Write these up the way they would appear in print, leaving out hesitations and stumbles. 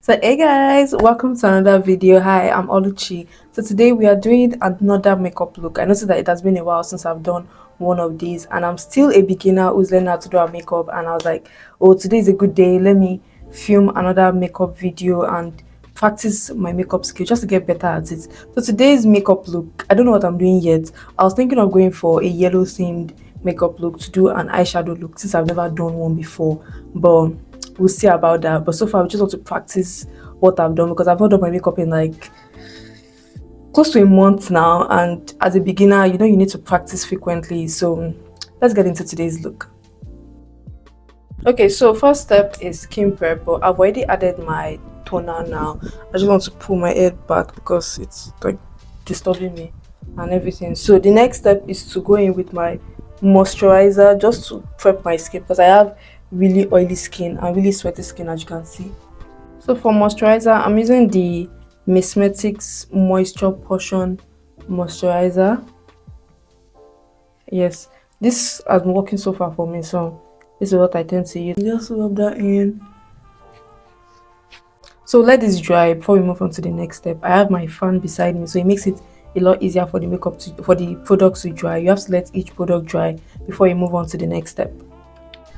So hey guys, welcome to another video. Hi, I'm Oluchi. So today we are doing another makeup look. I noticed that it has been a while since I've done one of these, and I'm still a beginner who's learning how to do our makeup. And I was like, oh, today is a good day. Let me film another makeup video and practice my makeup skill just to get better at it. So today's makeup look, I don't know what I'm doing yet. I was thinking of going for a yellow themed makeup look to do an eyeshadow look since I've never done one before, but we'll see about that. But so far, we just want to practice what I've done because I've not done my makeup in like close to a month now. And as a beginner, you need to practice frequently. So let's get into today's look. Okay, so first step is skin prep, but I've already added my toner now. I just want to pull my head back because it's like disturbing me and everything. So the next step is to go in with my moisturizer just to prep my skin because I have really oily skin and really sweaty skin, as you can see. So for moisturizer, I'm using the Mismetics Moisture Portion Moisturizer. Yes, this has been working so far for me, so this is what I tend to use. Just rub that in. So let this dry before we move on to the next step. I have my fan beside me, so it makes it a lot easier for the products to dry. You have to let each product dry before you move on to the next step.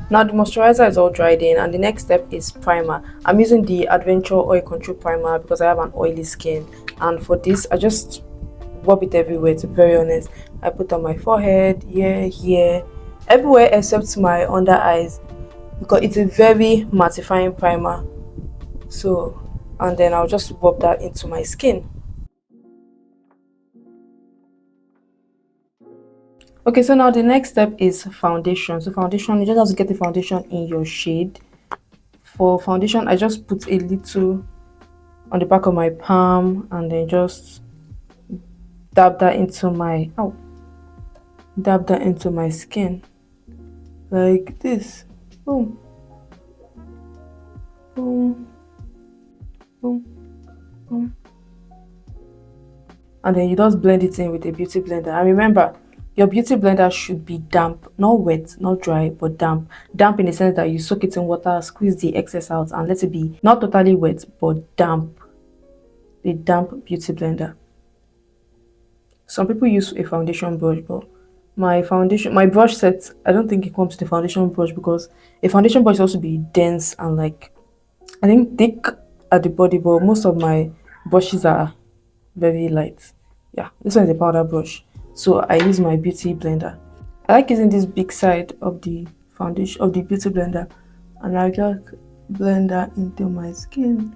Now the moisturizer is all dried in, and the next step is primer. I'm using the Adventure Oil Control Primer because I have an oily skin, and for this I just rub it everywhere. To be very honest, I put on my forehead, here, everywhere except my under eyes because it's a very mattifying primer. So, and then I'll just rub that into my skin. Okay, so now the next step is foundation. So foundation, you just have to get the foundation in your shade. For foundation, I just put a little on the back of my palm and then just dab that into my skin like this. Boom, boom, boom, boom. And then you just blend it in with a beauty blender. And remember, your beauty blender should be damp, not wet, not dry, but damp. Damp in the sense that you soak it in water, squeeze the excess out, and let it be not totally wet, but damp. A damp beauty blender. Some people use a foundation brush, but my brush set, I don't think it comes with a foundation brush because a foundation brush is also be dense and like, I think thick at the body, but most of my brushes are very light. Yeah, this one is a powder brush. So I use my beauty blender. I like using this big side of the foundation of the beauty blender, and I just blend that into my skin.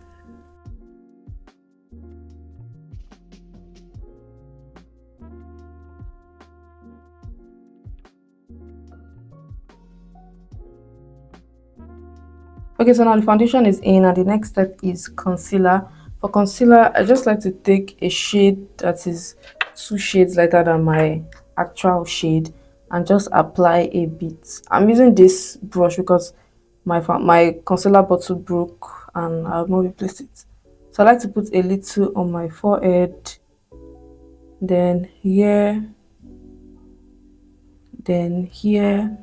Okay, so now the foundation is in, and the next step is concealer. For concealer, I just like to take a shade that is 2 shades lighter than my actual shade and just apply a bit. I'm using this brush because my concealer bottle broke and I have not replaced it. So I like to put a little on my forehead, then here, then here,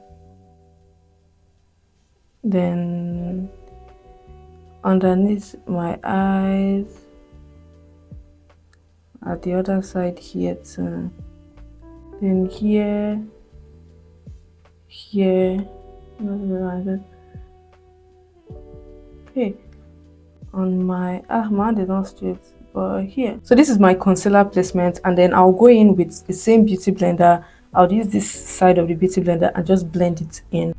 then underneath my eyes, at the other side here too, then here, okay, on my my hand is not straight, but here. So this is my concealer placement, and then I'll go in with the same beauty blender. I'll use this side of the beauty blender and just blend it in.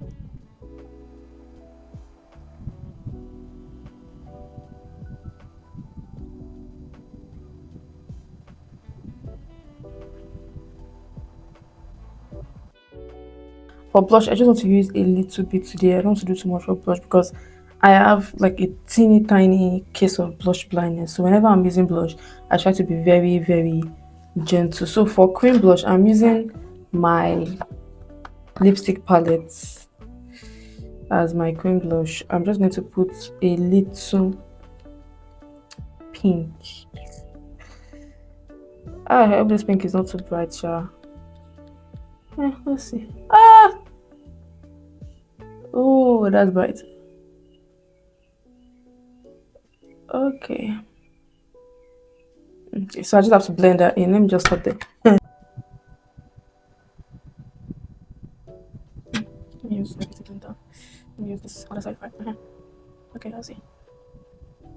For blush, I just want to use a little bit today. I don't want to do too much for blush because I have like a teeny tiny case of blush blindness. So whenever I'm using blush, I try to be very, very gentle. So for cream blush, I'm using my lipstick palette as my cream blush. I'm just going to put a little pink. I hope this pink is not too bright, Sha. Let's see. Oh, that's bright. Okay. Okay, so I just have to blend that in. Let me just start there. Let me use everything blender. Let me use this other side, right? Okay, I'll see.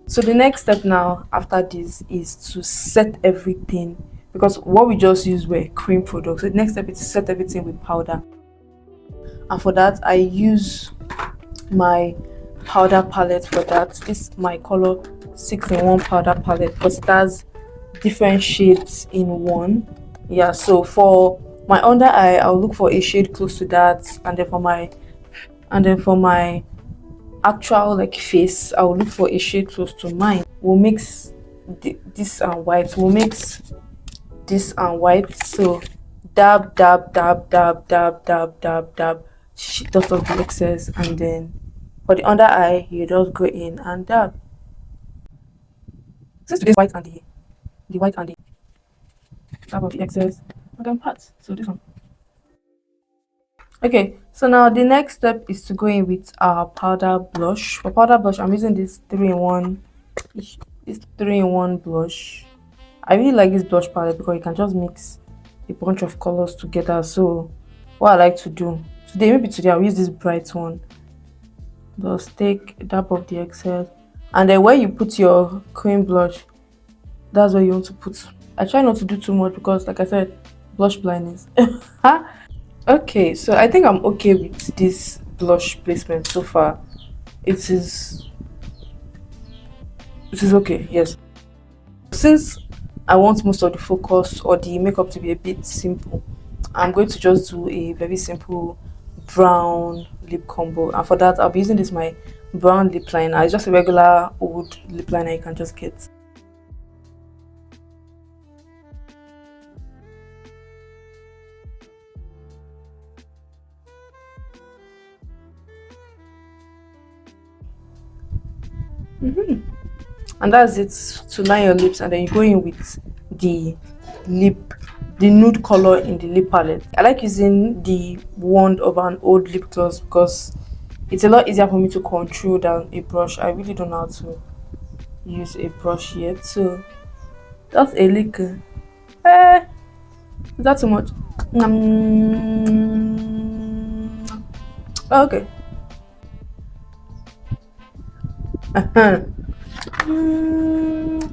So the next step now after this is to set everything, because what we just used were cream products. So the next step is to set everything with powder. And for that I use my powder palette for that. This is my color 6-in-1 powder palette because it has different shades in one. Yeah, so for my under eye I'll look for a shade close to that, and then for my actual like face I'll look for a shade close to mine. We'll mix this and white. We'll mix this and white. So dab dab dab dab dab dab dab dab, dot of the excess, and then for the under eye you just go in and dab. Since this white and the white and the dab of the excess, I can pat. So this one. Okay, so now the next step is to go in with our powder blush. For powder blush, I'm using this 3-in-1, this 3-in-1 blush. I really like this blush palette because you can just mix a bunch of colors together. So what I like to do today, maybe today I'll use this bright one. Just take a dab of the excess, and then where you put your cream blush, that's where you want to put. I try not to do too much because, like I said, blush blindness. Okay, so I think I'm okay with this blush placement so far. It is okay, yes. Since I want most of the focus or the makeup to be a bit simple, I'm going to just do a very simple brown lip combo, and for that I'll be using this my brown lip liner. It's just a regular old lip liner you can just get. And that's it to line your lips, and then you go in with the lip the nude color in the lip palette. I like using the wand of an old lip gloss because it's a lot easier for me to control than a brush. I really don't know how to use a brush yet, so that's a lick. Is that too much? Okay. Mm.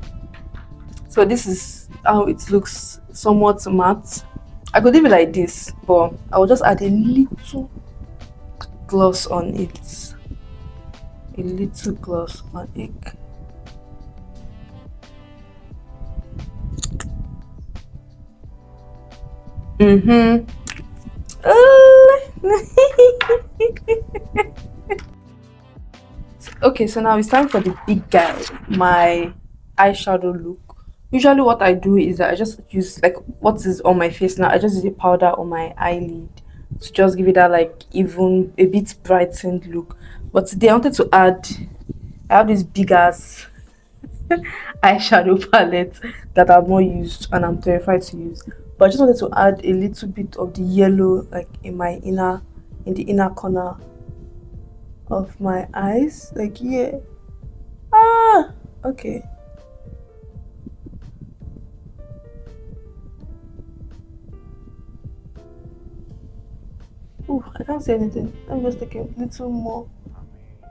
So this is how it looks, somewhat matte. I could leave it like this, but I will just add a little gloss on it. A little gloss on it. Mm-hmm. Okay, so now it's time for the big guy, my eyeshadow look. Usually what I do is that I just use like what is on my face now. I just use a powder on my eyelid to just give it that like even a bit brightened look. But today I wanted to add, I have this big ass eyeshadow palette that I've not used and I'm terrified to use. But I just wanted to add a little bit of the yellow like in the inner corner of my eyes. Like yeah. Ah, okay. Ooh, I can't say anything. Let me just take a little more.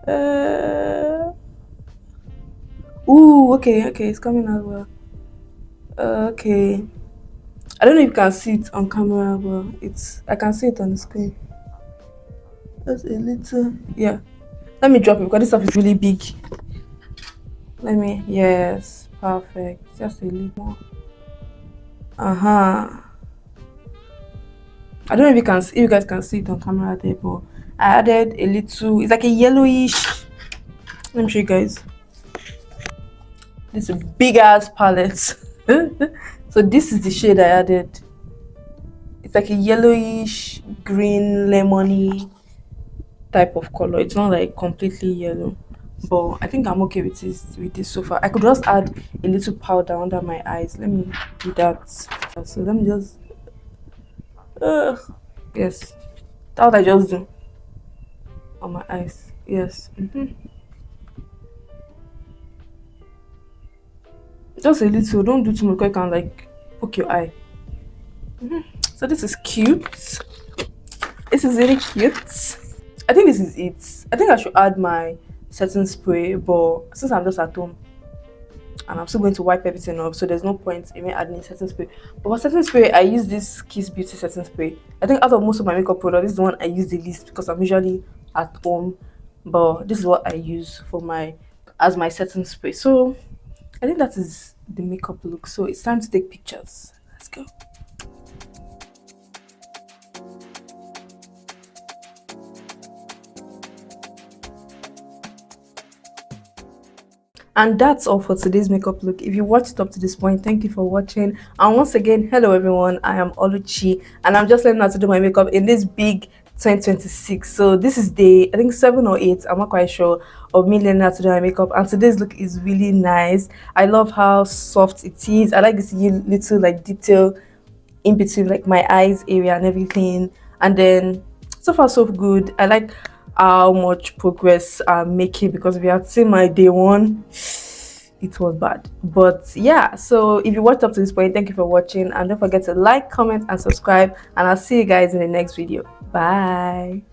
Uh, ooh, okay, okay, it's coming as well. Okay. I don't know if you can see it on camera, but I can see it on the screen. Just a little, yeah. Let me drop it because this stuff is really big. Yes, perfect. Just a little more. Uh-huh. I don't know if if you guys can see it on camera there, but I added a little, it's like a yellowish. Let me show you guys. This big ass palette. So this is the shade I added. It's like a yellowish, green, lemony type of color. It's not like completely yellow, but I think I'm okay with this so far. I could just add a little powder under my eyes. Let me do that. So let me just yes, that's what I just do on my eyes. Yes. Just a little. Don't do too much. You can like poke your eye. So this is cute. This is really cute. I think this is it. I think I should add my setting spray, but since I'm just at home and I'm still going to wipe everything off, so there's no point in me adding setting spray. But for setting spray, I use this Kiss Beauty setting spray. I think out of most of my makeup products, this is the one I use the least because I'm usually at home. But this is what I use for my as my setting spray. So I think that is the makeup look. So it's time to take pictures. Let's go. And that's all for today's makeup look. If you watched up to this point, thank you for watching. And once again, hello everyone. I am Oluchi, and I'm just learning how to do my makeup in this big 2026. So this is day, I think 7 or 8. I'm not quite sure of me learning how to do my makeup. And today's look is really nice. I love how soft it is. I like this little like detail in between like my eyes area and everything. And then so far so good. I like how much progress I'm making, because if you had seen my day one, it was bad. But yeah, so if you watched up to this point, thank you for watching, and don't forget to like, comment and subscribe, and I'll see you guys in the next video. Bye.